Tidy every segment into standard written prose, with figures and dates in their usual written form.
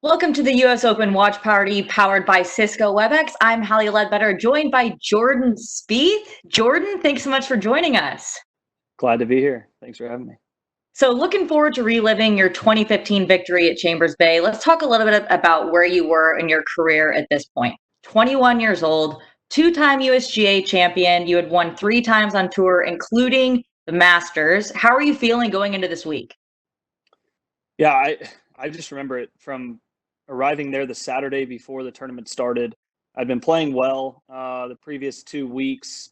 Welcome to the US Open Watch Party powered by Cisco WebEx. I'm Hallie Ledbetter, joined by Jordan Spieth. Jordan, thanks so much for joining us. Glad to be here. Thanks for having me. So, looking forward to reliving your 2015 victory at Chambers Bay. Let's talk a little bit about where you were in your career at this point. 21 years old, two-time USGA champion. You had won 3 times on tour, including the Masters. How are you feeling going into this week? Yeah, I just remember it from arriving there the Saturday before the tournament started. I'd been playing well the previous 2 weeks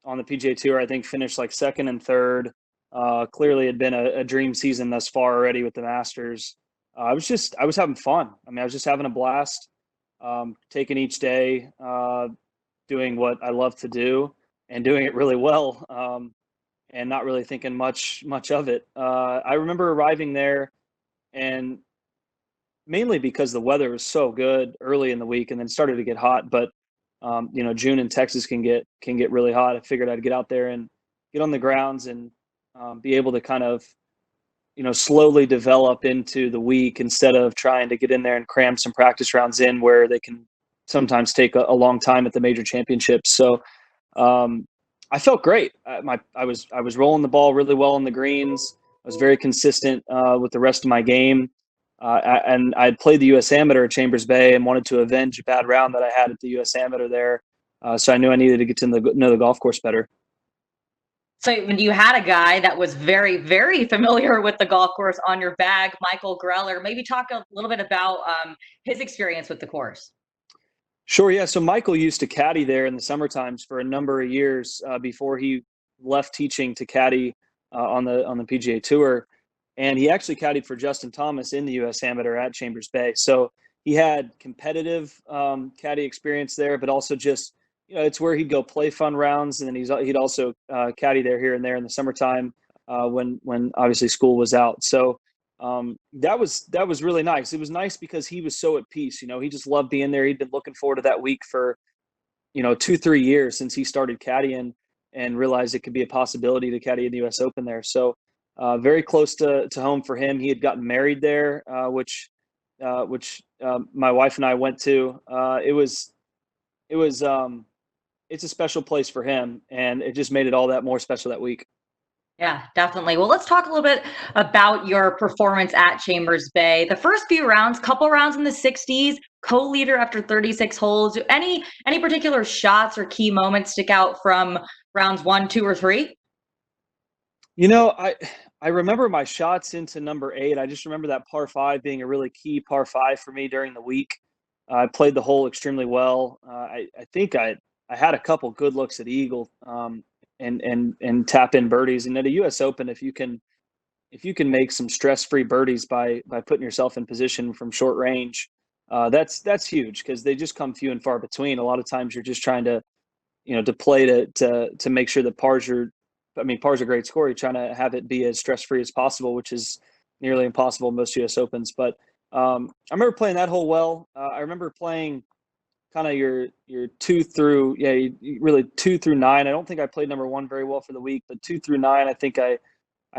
on the PGA Tour. I think finished like second and third. Clearly, had been a dream season thus far already with the Masters. I was having fun. I mean, I was just having a blast, taking each day, doing what I love to do, and doing it really well, and not really thinking much of it. I remember arriving there and mainly because the weather was so good early in the week and then started to get hot. But June in Texas can get really hot. I figured I'd get out there and get on the grounds and be able to kind of slowly develop into the week instead of trying to get in there and cram some practice rounds in where they can sometimes take a long time at the major championships. So um, I felt great. I was rolling the ball really well on the greens. I was very consistent with the rest of my game. And I had played the U.S. Amateur at Chambers Bay and wanted to avenge a bad round that I had at the U.S. Amateur there. So I knew I needed to get to know the golf course better. So when you had a guy that was very, very familiar with the golf course on your bag, Michael Greller, maybe talk a little bit about his experience with the course. Sure, yeah. So Michael used to caddy there in the summer times for a number of years before he left teaching to caddy on the PGA Tour, and he actually caddied for Justin Thomas in the U.S. Amateur at Chambers Bay. So he had competitive caddy experience there, but also just it's where he'd go play fun rounds, and then he'd also caddy there here and there in the summertime when obviously school was out. So that was really nice. It was nice because he was so at peace. He just loved being there. He'd been looking forward to that week for 2-3 years since he started caddying and realized it could be a possibility to caddy in the U.S. Open there. So very close to home for him. He had gotten married there, which my wife and I went to. It was it's a special place for him, and it just made it all that more special that week. Yeah, definitely. Well, let's talk a little bit about your performance at Chambers Bay. The first few rounds, couple rounds in the 60s, co-leader after 36 holes. Do any particular shots or key moments stick out from rounds 1, 2, or 3? You know, I remember my shots into number 8. I just remember that par 5 being a really key par 5 for me during the week. I played the hole extremely well. I think I had a couple good looks at eagle, and tap in birdies. And at a U.S. Open, if you can make some stress-free birdies by putting yourself in position from short range, that's huge because they just come few and far between. A lot of times you're just trying to play to make sure that pars are. I mean, par's a great score. You're trying to have it be as stress-free as possible, which is nearly impossible in most U.S. Opens. But I remember playing that hole well. I remember playing kind of your 2 through 9. I don't think I played number 1 very well for the week, but 2 through 9, I think I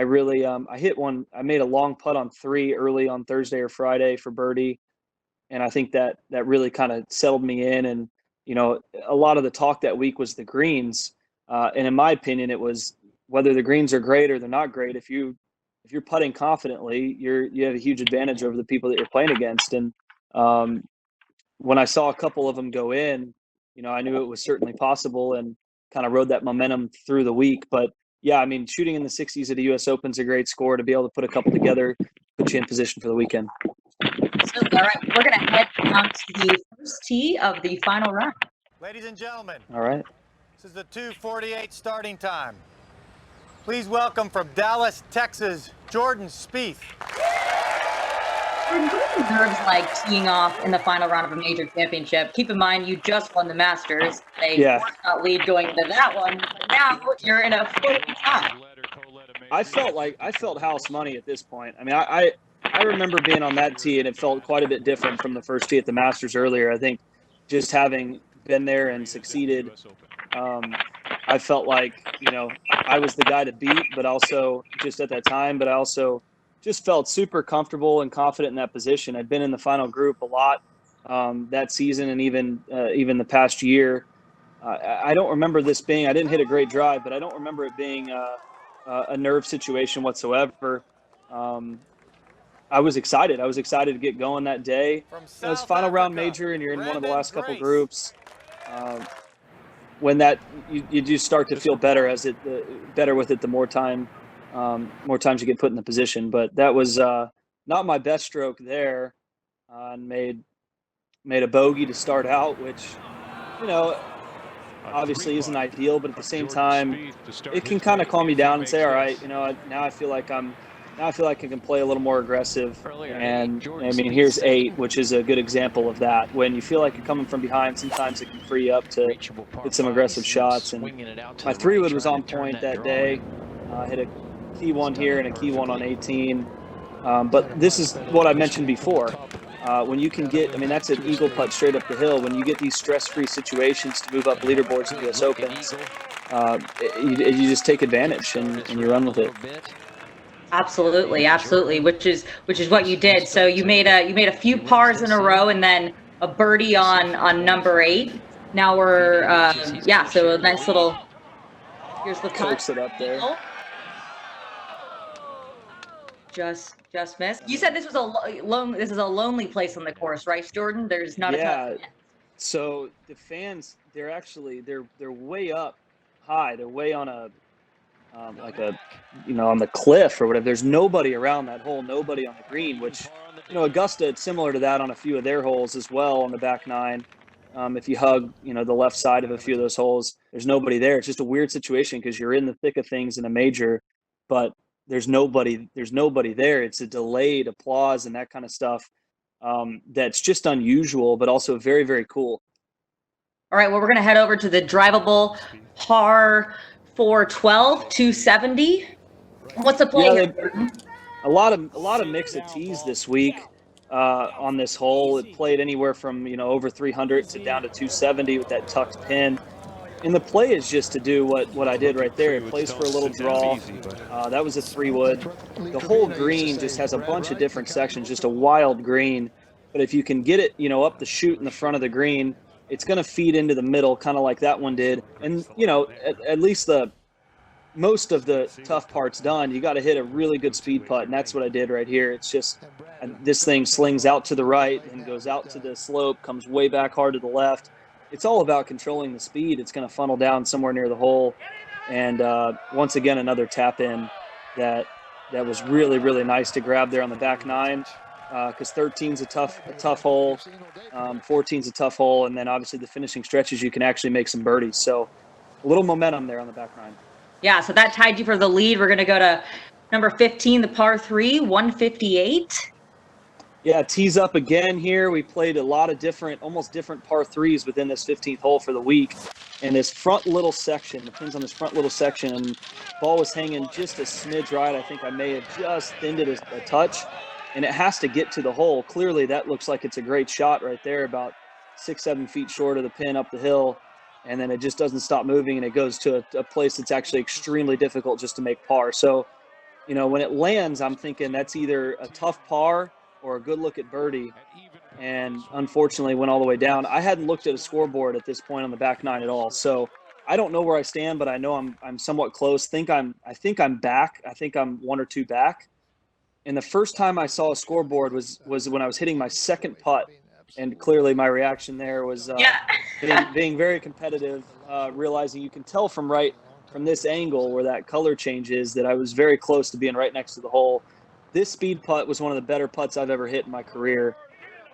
really I hit one. I made a long putt on 3 early on Thursday or Friday for birdie, and I think that really kind of settled me in. And a lot of the talk that week was the greens, and in my opinion, it was whether the greens are great or they're not great. If you're putting confidently, you have a huge advantage over the people that you're playing against. And um, when I saw a couple of them go in, I knew it was certainly possible and kind of rode that momentum through the week. But yeah, I mean, shooting in the 60s at a U.S. Open is a great score. To be able to put a couple together, put you in position for the weekend. Absolutely. All right, we're going to head down to the first tee of the final round. Ladies and gentlemen, All right. this is the 2:48 starting time. Please welcome from Dallas, Texas, Jordan Spieth. Jordan, what are the nerves like teeing off in the final round of a major championship? Keep in mind, you just won the Masters. They Yeah. not lead going into that one. But now you're in a full tie. I felt house money at this point. I mean, I remember being on that tee, and it felt quite a bit different from the first tee at the Masters earlier. I think just having been there and succeeded, I felt like I was the guy to beat, but also just at that time. But I also just felt super comfortable and confident in that position. I'd been in the final group a lot that season, and even the past year. I don't remember this being. I didn't hit a great drive, but I don't remember it being a nerve situation whatsoever. I was excited. I was excited to get going that day. It's final round major, and you're in one of the last couple groups. When that you just start to feel better better with it the more times you get put in the position. But that was not my best stroke there, and made a bogey to start out, which obviously isn't ideal, but at the same time, it can kind of calm me down and say, all right, now I feel like I can play a little more aggressive. And I mean, here's 8, which is a good example of that. When you feel like you're coming from behind, sometimes it can free you up to get some aggressive shots. And my 3-wood was on point that day. I hit a key one here and a key one on 18. But this is what I mentioned before. When you can get, that's an eagle putt straight up the hill. When you get these stress-free situations to move up leaderboards in U.S. Opens, you just take advantage and you run with it. Absolutely, which is what you did. So you made a few pars in a row, and then a birdie on number 8. Now we're so a nice little. Here's the coax it up there. Just missed. You said this was This is a lonely place on the course, right, Jordan? There's not a ton. So the fans, they're way up high. They're way on a on the cliff or whatever. There's nobody around that hole, nobody on the green, which Augusta, it's similar to that on a few of their holes as well on the back 9. If you hug the left side of a few of those holes, there's nobody there. It's just a weird situation because you're in the thick of things in a major, but there's nobody there. It's a delayed applause and that kind of stuff. That's just unusual, but also very, very cool. All right, well, we're going to head over to the drivable par 412, 270. What's the play? A lot of mix of tees this week on this hole. It played anywhere from over 300 to down to 270 with that tucked pin. And the play is just to do what I did right there. It plays for a little draw. That was a 3-wood. The whole green just has a bunch of different sections, just a wild green. But if you can get it, up the chute in the front of the green, it's going to feed into the middle, kind of like that one did. And, at least most of the tough part's done. You got to hit a really good speed putt, and that's what I did right here. It's just this thing slings out to the right and goes out to the slope, comes way back hard to the left. It's all about controlling the speed. It's going to funnel down somewhere near the hole. And once again, another tap in that was really, really nice to grab there on the back 9, because 13's a tough hole, 14's a tough hole, and then obviously the finishing stretches you can actually make some birdies. So a little momentum there on the back 9. Yeah, so that tied you for the lead. We're going to go to number 15, the par 3, 158. Yeah, tees up again here. We played a lot of almost different par 3s within this 15th hole for the week. And this front little section, the pins on this front little section, and ball was hanging just a smidge right. I think I may have just thinned it a touch, and it has to get to the hole. Clearly, that looks like it's a great shot right there, about 6-7 feet short of the pin up the hill. And then it just doesn't stop moving, and it goes to a place that's actually extremely difficult just to make par. So, when it lands, I'm thinking that's either a tough par or a good look at birdie, and unfortunately went all the way down. I hadn't looked at a scoreboard at this point on the back 9 at all, so I don't know where I stand, but I know I'm somewhat close. I think I'm back. I think I'm 1 or 2 back. And the first time I saw a scoreboard was when I was hitting my second putt, and clearly my reaction there was being very competitive, realizing you can tell from this angle where that color change is that I was very close to being right next to the hole. This speed putt was one of the better putts I've ever hit in my career.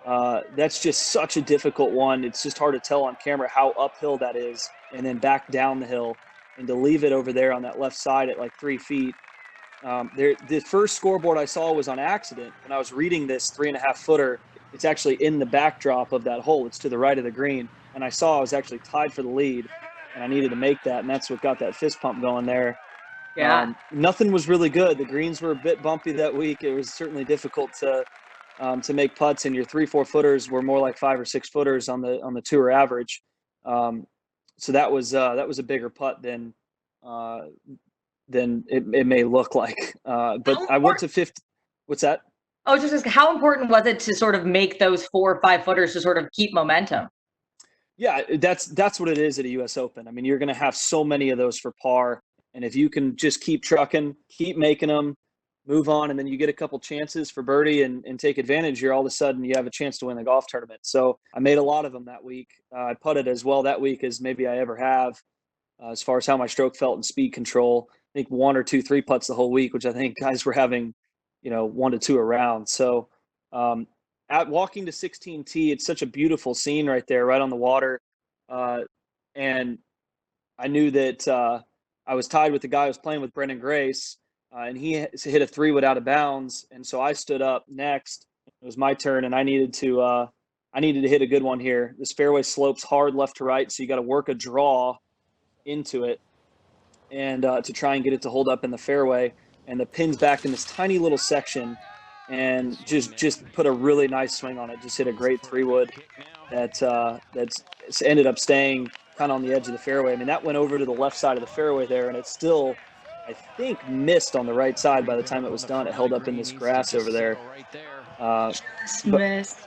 That's just such a difficult one. It's just hard to tell on camera how uphill that is, and then back down the hill, and to leave it over there on that left side at like 3 feet. The first scoreboard I saw was on accident. When I was reading this 3.5 footer, it's actually in the backdrop of that hole. It's to the right of the green. And I saw I was actually tied for the lead, and I needed to make that, and that's what got that fist pump going there. Yeah. Nothing was really good. The greens were a bit bumpy that week. It was certainly difficult to make putts, and your 3-4 footers were more like 5 or 6 footers on the tour average. So that was a bigger putt than it may look like. But I went to 50. What's that? Oh, just how important was it to sort of make those 4 or 5 footers to sort of keep momentum? Yeah, that's what it is at a U.S. Open. I mean, you're going to have so many of those for par, and if you can just keep trucking, keep making them, move on, and then you get a couple chances for birdie and take advantage, you're all of a sudden you have a chance to win the golf tournament. So I made a lot of them that week. I putted as well that week as maybe I ever have, as far as how my stroke felt and speed control. I think 1 or 2 3-putts the whole week, which I think guys were having, 1 to 2 around. So um, at walking to 16T, it's such a beautiful scene right there, right on the water. And I knew that I was tied with the guy I was playing with, Brendan Grace, and he hit a 3-wood out of bounds. And so I stood up next. It was my turn, and I needed to hit a good one here. This fairway slopes hard left to right, so you got to work a draw into it and to try and get it to hold up in the fairway. And the pin's back in this tiny little section, and just put a really nice swing on it. Just hit a great 3-wood that's ended up staying kind of on the edge of the fairway. I mean, that went over to the left side of the fairway there, and it still, I think, missed on the right side by the time it was done. It held up in this grass over there. Missed.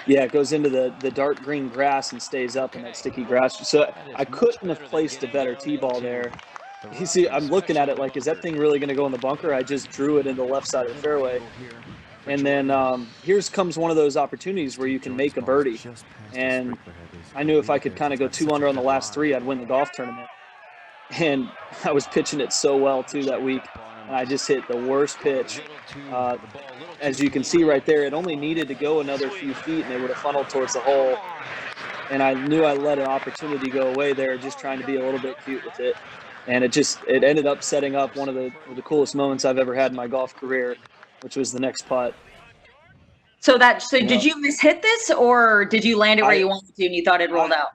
Yeah, it goes into the dark green grass and stays up in that sticky grass. So I couldn't have placed a better tee ball there. You see, I'm looking at it like, is that thing really going to go in the bunker? I just drew it into the left side of the fairway. And then here comes one of those opportunities where you can make a birdie. And I knew if I could kind of go 2 under on the last 3, I'd win the golf tournament. And I was pitching it so well, too, that week. And I just hit the worst pitch. As you can see right there, it only needed to go another few feet, and it would have funneled towards the hole. And I knew I let an opportunity go away there, just trying to be a little bit cute with it. And it ended up setting up one of the coolest moments I've ever had in my golf career, which was the next putt. So did you mishit this, or did you land it where you wanted to and you thought it rolled out?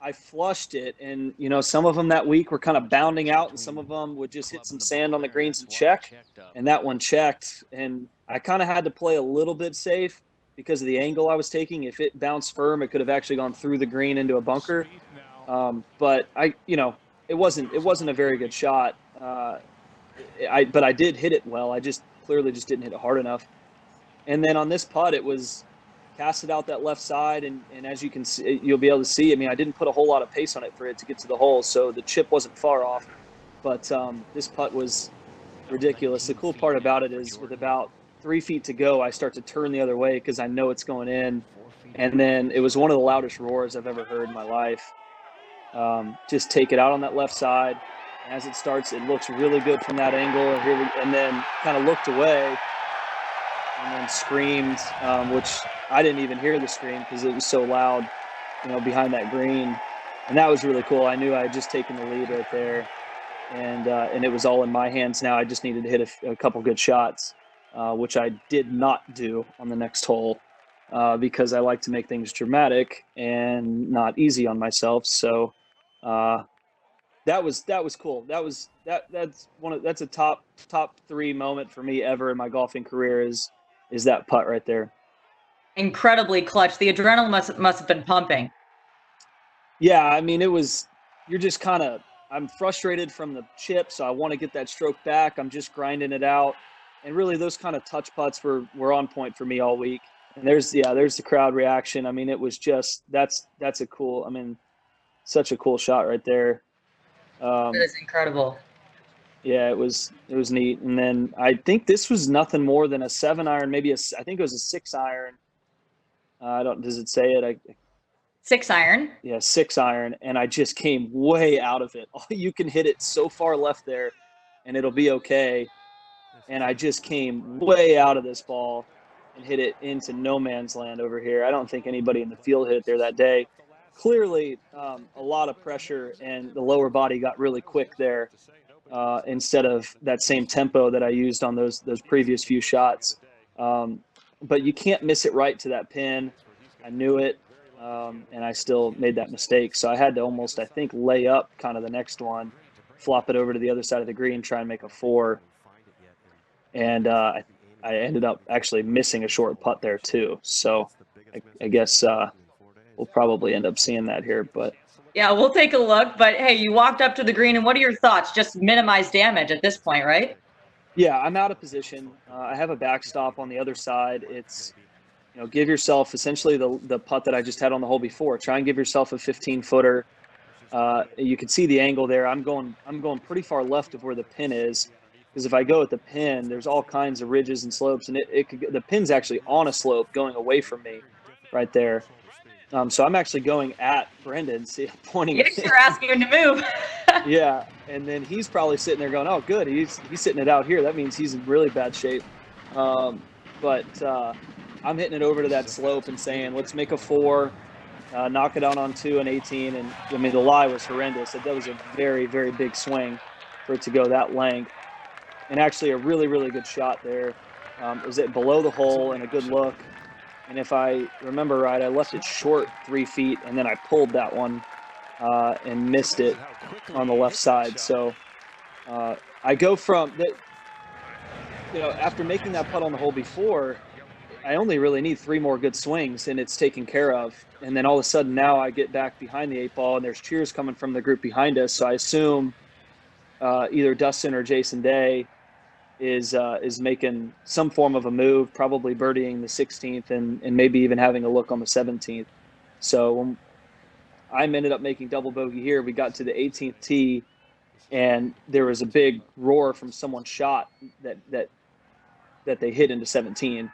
I flushed it, and some of them that week were kind of bounding out, and some of them would just hit some sand on the greens and check, and that one checked. And I kind of had to play a little bit safe because of the angle I was taking. If it bounced firm, it could have actually gone through the green into a bunker. But it wasn't a very good shot. But I did hit it well. I clearly just didn't hit it hard enough. And then on this putt, it was cast it out that left side, and as you can see, you'll be able to see, I mean, I didn't put a whole lot of pace on it for it to get to the hole, so the chip wasn't far off. But this putt was ridiculous. The cool part about it is with about 3 feet to go, I start to turn the other way because I know it's going in. And then it was one of the loudest roars I've ever heard in my life. Just take it out on that left side. As it starts, it looks really good from that angle, and then kind of looked away and then screamed, which I didn't even hear the scream because it was so loud, behind that green. And that was really cool. I knew I had just taken the lead right there, and it was all in my hands now. I just needed to hit a couple good shots, which I did not do on the next hole because I like to make things dramatic and not easy on myself. So that was cool. That's a top 3 moment for me ever in my golfing career is that putt right there. Incredibly clutch. The adrenaline must have been pumping. Yeah, I mean, you're just kind of, I'm frustrated from the chip, so I want to get that stroke back. I'm just grinding it out. And really those kind of touch putts were on point for me all week. And there's the crowd reaction. I mean, it was just, that's such a cool shot right there. That is incredible. Yeah, it was neat. And then I think this was nothing more than a 7-iron, maybe I think it was a 6-iron. Does it say it? 6-iron. Yeah, 6-iron, and I just came way out of it. You can hit it so far left there, and it'll be okay. And I just came way out of this ball and hit it into no man's land over here. I don't think anybody in the field hit it there that day. Clearly, a lot of pressure, and the lower body got really quick there instead of that same tempo that I used on those previous few shots. But you can't miss it right to that pin. I knew it, and I still made that mistake. So I had to almost, I think, lay up kind of the next one, flop it over to the other side of the green, try and make a 4. And I ended up actually missing a short putt there too. So I guess we'll probably end up seeing that here. But yeah, we'll take a look. But hey, you walked up to the green, and what are your thoughts? Just minimize damage at this point, right? Yeah, I'm out of position. I have a backstop on the other side. It's, give yourself essentially the putt that I just had on the hole before. Try and give yourself a 15-footer. You can see the angle there. I'm going pretty far left of where the pin is, because if I go at the pin, there's all kinds of ridges and slopes, and the pin's actually on a slope going away from me, right there. So I'm actually going at Brendan, see, pointing. Yes, you're asking him to move. Yeah, and then he's probably sitting there going, "Oh, good, he's sitting it out here. That means he's in really bad shape." But I'm hitting it over to that slope and saying, "Let's make a 4, knock it out on 2 and 18." And I mean, the lie was horrendous. That was a very, very big swing for it to go that length, and actually a really, really good shot there. It was below the hole and a good look. And if I remember right, I left it short 3 feet, and then I pulled that one and missed it on the left side. So I go from that, after making that putt on the hole before, I only really need 3 more good swings and it's taken care of. And then all of a sudden now I get back behind the 8 ball and there's cheers coming from the group behind us. So I assume either Dustin or Jason Day is making some form of a move, probably birdieing the 16th and maybe even having a look on the 17th. So when I ended up making double bogey here, we got to the 18th tee and there was a big roar from someone's shot that they hit into 17.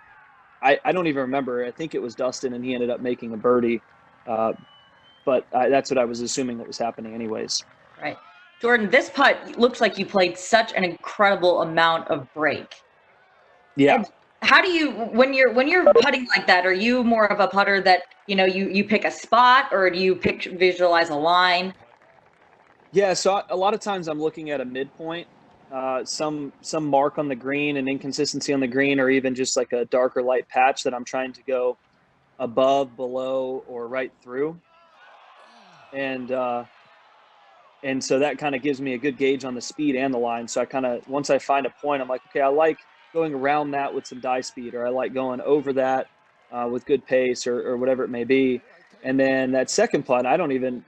I don't even remember. I think it was Dustin, and he ended up making a birdie. But that's what I was assuming that was happening anyways. Right. Jordan, this putt looks like you played such an incredible amount of break. Yeah. And how do you, when you're putting like that, are you more of a putter that, you pick a spot, or do you visualize a line? Yeah, so a lot of times I'm looking at a midpoint, some mark on the green, an inconsistency on the green, or even just like a dark or light patch that I'm trying to go above, below, or right through. And so that kind of gives me a good gauge on the speed and the line. So I kind of, once I find a point, I'm like, okay, I like going around that with some die speed, or I like going over that with good pace, or whatever it may be. And then that second putt, I don't even,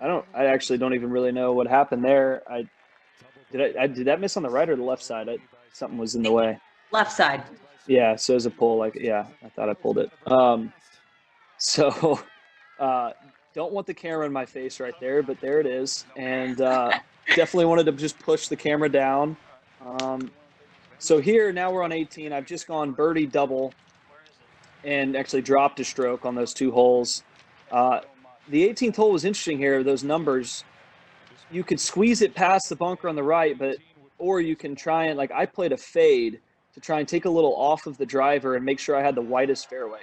I actually don't even really know what happened there. Did that miss on the right or the left side? Something was in the way. Left side. Yeah. So as a pull, I thought I pulled it. So don't want the camera in my face right there, but there it is. And definitely wanted to just push the camera down. So here, now we're on 18. I've just gone birdie double and actually dropped a stroke on those 2 holes. The 18th hole was interesting here. Those numbers, you could squeeze it past the bunker on the right, or you can try and, I played a fade to try and take a little off of the driver and make sure I had the widest fairway.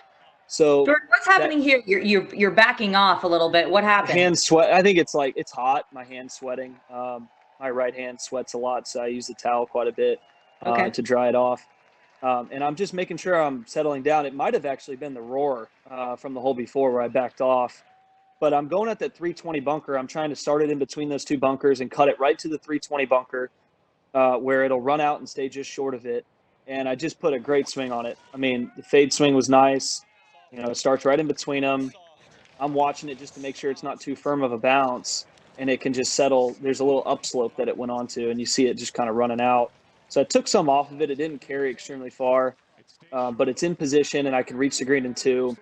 So Jordan, what's happening here? You're backing off a little bit. What happened? Hand sweat. I think it's hot. My hand's sweating. My right hand sweats a lot, so I use the towel quite a bit to dry it off. And I'm just making sure I'm settling down. It might have actually been the roar from the hole before where I backed off. But I'm going at that 320 bunker. I'm trying to start it in between those 2 bunkers and cut it right to the 320 bunker where it'll run out and stay just short of it. And I just put a great swing on it. I mean, the fade swing was nice. It starts right in between them. I'm watching it just to make sure it's not too firm of a bounce, and it can just settle. There's a little upslope that it went onto, and you see it just kind of running out. So I took some off of it. It didn't carry extremely far, but it's in position, and I can reach the green in 2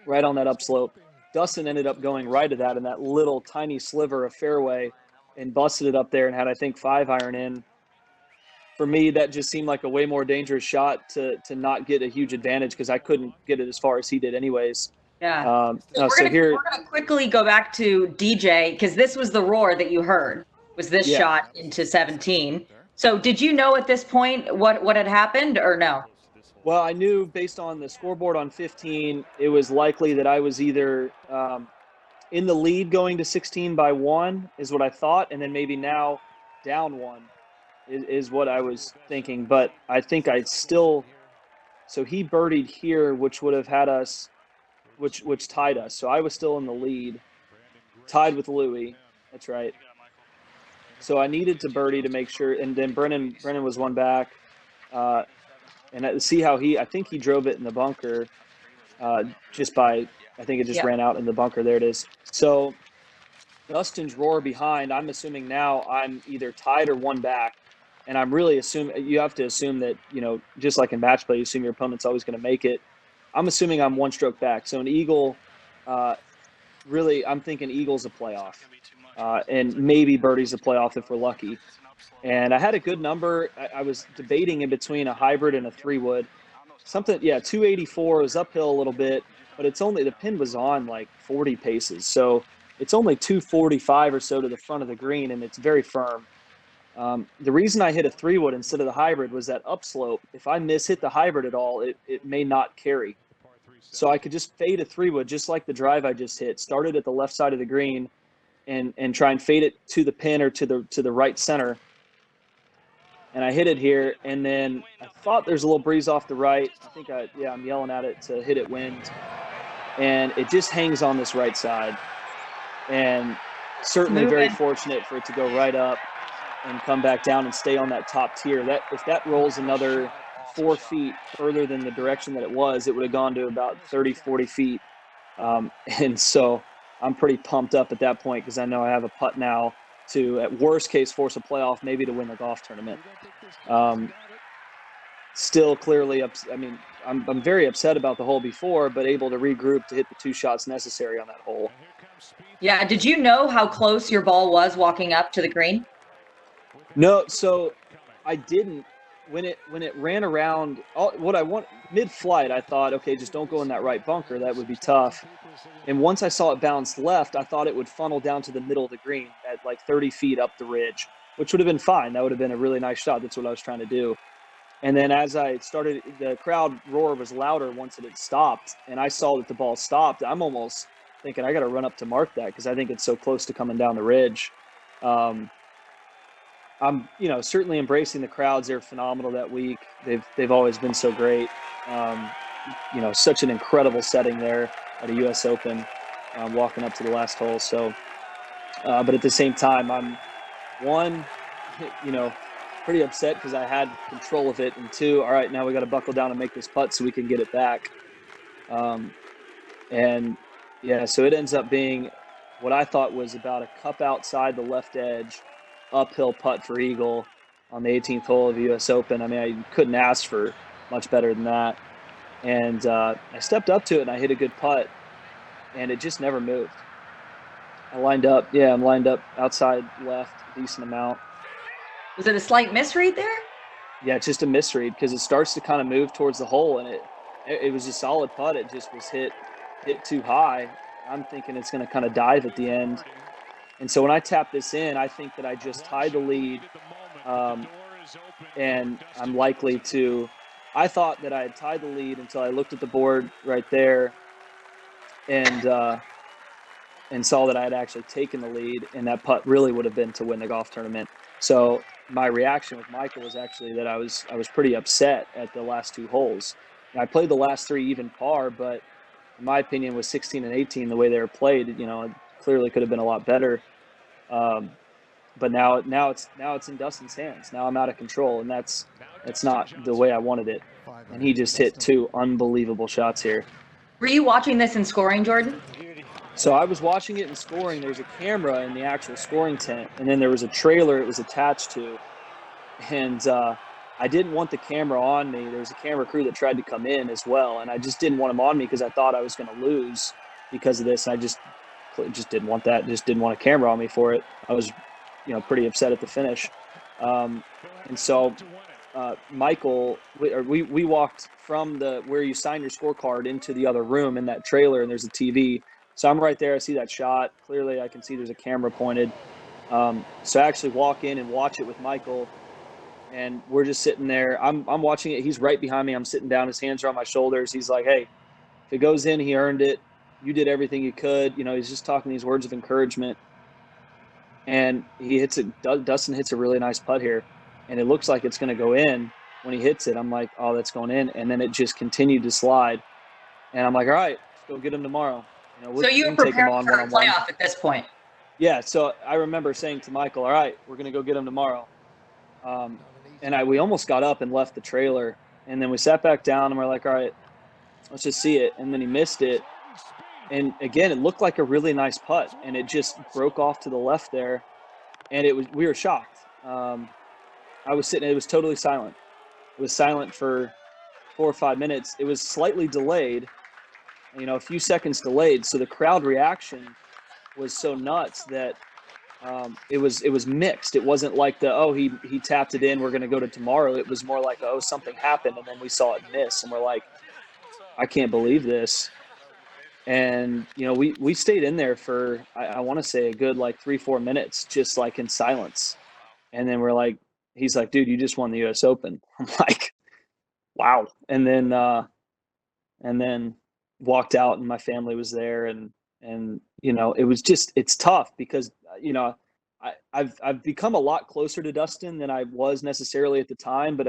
right on that upslope. Dustin ended up going right of that in that little tiny sliver of fairway and busted it up there and had, I think, 5 iron in. For me, that just seemed like a way more dangerous shot to not get a huge advantage, because I couldn't get it as far as he did anyways. Yeah. We're gonna quickly go back to DJ, because this was the roar that you heard, was this shot into 17. So did you know at this point what had happened, or no? Well, I knew based on the scoreboard on 15, it was likely that I was either in the lead going to 16 by 1 is what I thought, and then maybe now down 1 is what I was thinking. But I think I'd still – so he birdied here, which would have had us – which tied us. So I was still in the lead, tied with Louis. That's right. So I needed to birdie to make sure – and then Brennan was 1 back. And see how I think he drove it in the bunker just by – I think it just ran out in the bunker. There it is. So Dustin's roar behind, I'm assuming now I'm either tied or 1 back. and I'm really assuming you have to assume that, just like in match play, you assume your opponent's always going to make it. I'm assuming I'm one stroke back. So an eagle, really, I'm thinking eagle's a playoff, and maybe birdie's a playoff if we're lucky. And I had a good number. I was debating in between a hybrid and a 3-wood. 284 was uphill a little bit, but the pin was on like 40 paces. So it's only 245 or so to the front of the green, and it's very firm. The reason I hit a 3-wood instead of the hybrid was that upslope. If I hit the hybrid at all, it may not carry. So I could just fade a 3-wood, just like the drive I just hit. Started at the left side of the green, and try and fade it to the pin or to the right center. And I hit it here, and then I thought there's a little breeze off the right. I think I'm yelling at it to hit it wind, and it just hangs on this right side. And certainly very fortunate for it to go right up and come back down and stay on that top tier. That if that rolls another 4 feet further than the direction that it was, it would have gone to about 30, 40 feet. And so I'm pretty pumped up at that point because I know I have a putt now to, at worst case, force a playoff, maybe to win the golf tournament. Still clearly, I'm very upset about the hole before, but able to regroup to hit the 2 shots necessary on that hole. Yeah. Did you know how close your ball was walking up to the green? No, so I didn't. When it ran around, what I want mid-flight, I thought, okay, just don't go in that right bunker. That would be tough. And once I saw it bounce left, I thought it would funnel down to the middle of the green at like 30 feet up the ridge, which would have been fine. That would have been a really nice shot. That's what I was trying to do. And then as I started, the crowd roar was louder once it had stopped, and I saw that the ball stopped. I'm almost thinking I got to run up to mark that because I think it's so close to coming down the ridge. I'm, certainly embracing the crowds. They're phenomenal that week. They've always been so great. Such an incredible setting there at a U.S. Open, walking up to the last hole. So, but at the same time, I'm pretty upset because I had control of it, and 2, all right, now we got to buckle down and make this putt so we can get it back. So it ends up being what I thought was about a cup outside the left edge, uphill putt for eagle on the 18th hole of the U.S. Open. I mean, I couldn't ask for much better than that. And I stepped up to it, and I hit a good putt, and it just never moved. I'm lined up outside left a decent amount. Was it a slight misread there? Yeah, it's just a misread because it starts to kind of move towards the hole, and it was a solid putt. It just was hit too high. I'm thinking it's going to kind of dive at the end. And so when I tap this in, I think that I just tied the lead, and I'm likely to – I thought that I had tied the lead until I looked at the board right there and saw that I had actually taken the lead, and that putt really would have been to win the golf tournament. So my reaction with Michael was actually that I was pretty upset at the last 2 holes. And I played the last 3 even par, but in my opinion, with 16 and 18, the way they were played, it clearly could have been a lot better. But now it's in Dustin's hands. Now I'm out of control, and that's not the way I wanted it. And he just hit 2 unbelievable shots here. Were you watching this in scoring, Jordan? So I was watching it in scoring. There was a camera in the actual scoring tent, and then there was a trailer it was attached to. And I didn't want the camera on me. There was a camera crew that tried to come in as well, and I just didn't want them on me because I thought I was going to lose because of this. And I just didn't want that. Just didn't want a camera on me for it. I was, pretty upset at the finish. And so Michael, we walked from where you sign your scorecard into the other room in that trailer, and there's a TV. So I'm right there. I see that shot. Clearly, I can see there's a camera pointed. So I actually walk in and watch it with Michael, and we're just sitting there. I'm watching it. He's right behind me. I'm sitting down. His hands are on my shoulders. He's like, hey, if it goes in, he earned it. You did everything you could. He's just talking these words of encouragement. And he hits it. Dustin hits a really nice putt here, and it looks like it's going to go in. When he hits it, I'm like, oh, that's going in. And then it just continued to slide. And I'm like, all right, let's go get him tomorrow. So you were preparing for a playoff at this point? Yeah, so I remember saying to Michael, all right, we're going to go get him tomorrow. And we almost got up and left the trailer. And then we sat back down, and we're like, all right, let's just see it. And then he missed it. And, again, it looked like a really nice putt, and it just broke off to the left there. And we were shocked. I was sitting. It was totally silent. It was silent for 4 or 5 minutes. It was slightly delayed, a few seconds delayed. So the crowd reaction was so nuts that it was mixed. It wasn't like he tapped it in, we're going to go to tomorrow. It was more like, oh, something happened, and then we saw it miss, and we're like, I can't believe this. And we stayed in there for I want to say a good like 3-4 minutes, just like in silence. And then he's like, dude, you just won the U.S. Open. I'm like, wow. And then walked out, and my family was there, and it was it's tough because I've become a lot closer to Dustin than I was necessarily at the time, but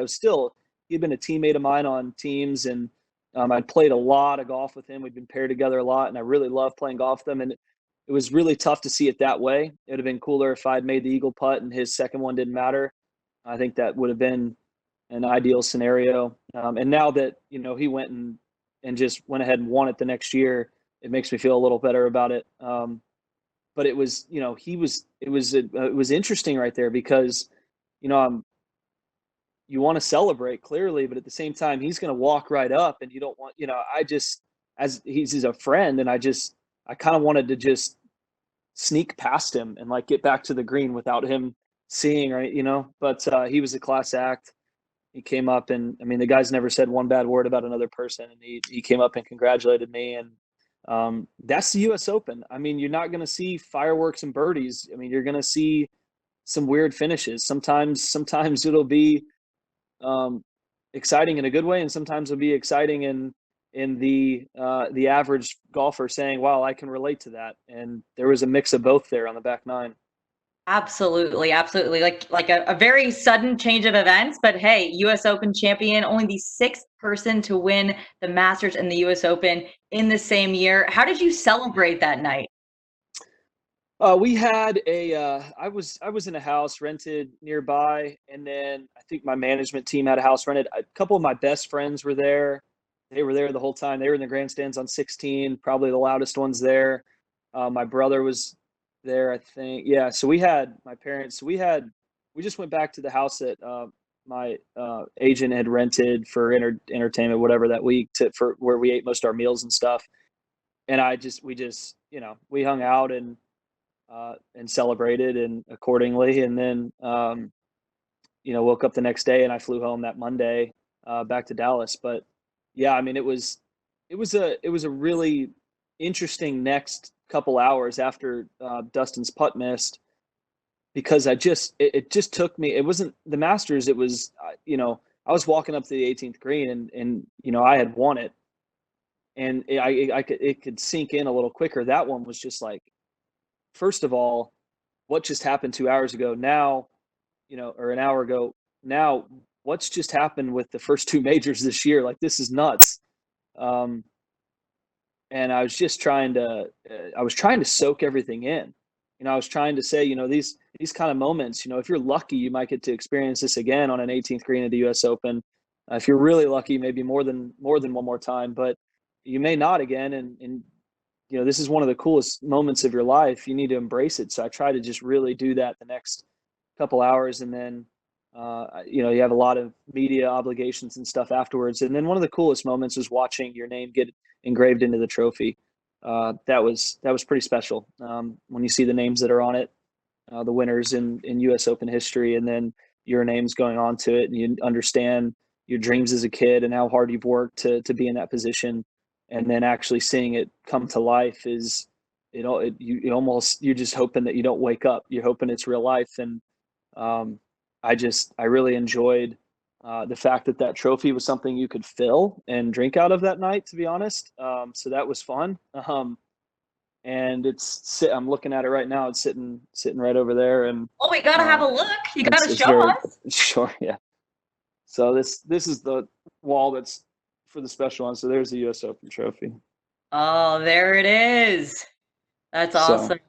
he'd been a teammate of mine on teams, and I'd played a lot of golf with him. We'd been paired together a lot, and I really loved playing golf with him. And it was really tough to see it that way. It would have been cooler if I'd made the eagle putt and his second one didn't matter. I think that would have been an ideal scenario. And now that he went and just went ahead and won it the next year, it makes me feel a little better about it. But it was, it was interesting right there because, you want to celebrate clearly, but at the same time, he's going to walk right up, and you don't want, as he's a friend, and I kind of wanted to just sneak past him and like get back to the green without him seeing, right. But he was a class act. He came up, and I mean, the guy's never said one bad word about another person, and he came up and congratulated me. And that's the U.S. Open. I mean, you're not going to see fireworks and birdies. I mean, you're going to see some weird finishes. Sometimes it'll be exciting in a good way, and sometimes it'll be exciting in the average golfer saying, "Wow, I can relate to that." And there was a mix of both there on the back nine. Absolutely, absolutely. Like a very sudden change of events, but hey, US Open champion, only the sixth person to win the Masters and the US Open in the same year. How did you celebrate that night? We had I was in a house rented nearby, and then I think my management team had a house rented. A couple of my best friends were there. They were there the whole time. They were in the grandstands on 16, probably the loudest ones there. My brother was there, I think. Yeah, so we had my parents. We just went back to the house that my agent had rented for entertainment, whatever, that week for where we ate most of our meals and stuff. And we hung out and celebrated and accordingly. And then, woke up the next day, and I flew home that Monday back to Dallas. But yeah, I mean, it was a really interesting next couple hours after Dustin's putt missed, because it just took me. It wasn't the Masters. It was, I was walking up to the 18th green, and I had won it, and it could sink in a little quicker. That one was just like, first of all, what just happened 2 hours ago? Now, or an hour ago. Now, what's just happened with the first two majors this year? Like, this is nuts. And I was just trying to soak everything in. I was trying to say, these kind of moments, if you're lucky, you might get to experience this again on an 18th green at the U.S. Open. If you're really lucky, maybe more than one more time, but you may not again. And this is one of the coolest moments of your life. You need to embrace it. So I try to just really do that the next couple hours. And then, you have a lot of media obligations and stuff afterwards. And then one of the coolest moments was watching your name get engraved into the trophy. That was pretty special. When you see the names that are on it, the winners in U.S. Open history, and then your name's going on to it, and you understand your dreams as a kid and how hard you've worked to be in that position. And then actually seeing it come to life is, you're just hoping that you don't wake up. You're hoping it's real life. And I really enjoyed the fact that trophy was something you could fill and drink out of that night, to be honest. So that was fun. And I'm looking at it right now. It's sitting right over there. And we gotta have a look. You gotta show us. Sure, yeah. So this is the wall that's for the special one. So there's the U.S. Open trophy. Oh, there it is. That's awesome.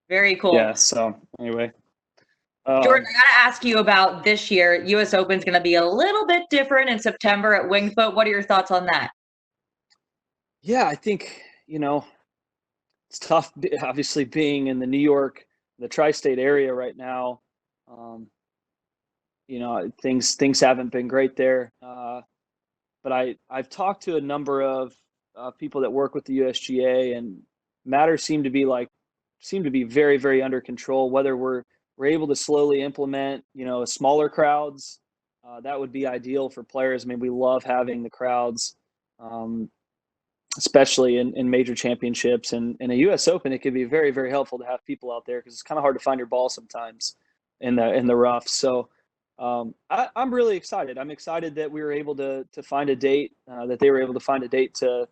Very cool. Yeah. So anyway, Jordan, I gotta ask you about this year. U.S. Open is going to be a little bit different in September at Winged Foot. What are your thoughts on that? Yeah, I think it's tough. Obviously, being in the New York, the tri-state area right now. things haven't been great there. But I've talked to a number of people that work with the USGA, and matters seem to be very, very under control. Whether we're able to slowly implement, smaller crowds, that would be ideal for players. I mean, we love having the crowds, especially in major championships, and in a U.S. Open, it can be very, very helpful to have people out there because it's kind of hard to find your ball sometimes in the rough. So I'm really excited. I'm excited that we were able to find a date, that they were able to find a date to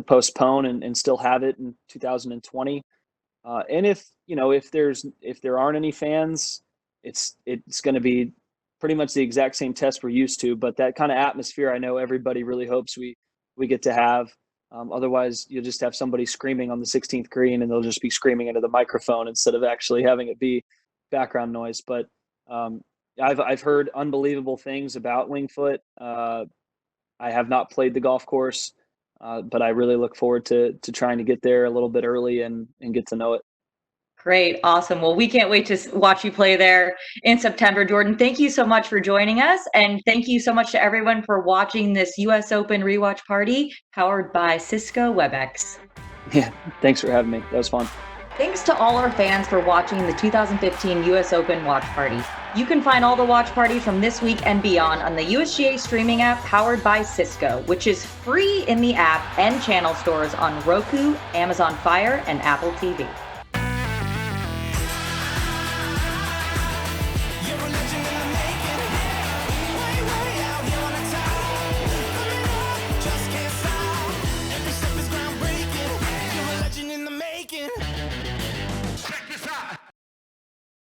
postpone and still have it in 2020. And if there aren't any fans, it's going to be pretty much the exact same test we're used to. But that kind of atmosphere, I know everybody really hopes we get to have. Otherwise, you'll just have somebody screaming on the 16th green, and they'll just be screaming into the microphone instead of actually having it be background noise. But I've heard unbelievable things about Winged Foot. I have not played the golf course, but I really look forward to trying to get there a little bit early and get to know it. Great. Awesome. Well, we can't wait to watch you play there in September. Jordan, thank you so much for joining us. And thank you so much to everyone for watching this US Open rewatch party powered by Cisco WebEx. Yeah, thanks for having me. That was fun. Thanks to all our fans for watching the 2015 US Open watch party. You can find all the watch parties from this week and beyond on the USGA streaming app powered by Cisco, which is free in the app and channel stores on Roku, Amazon Fire, and Apple TV.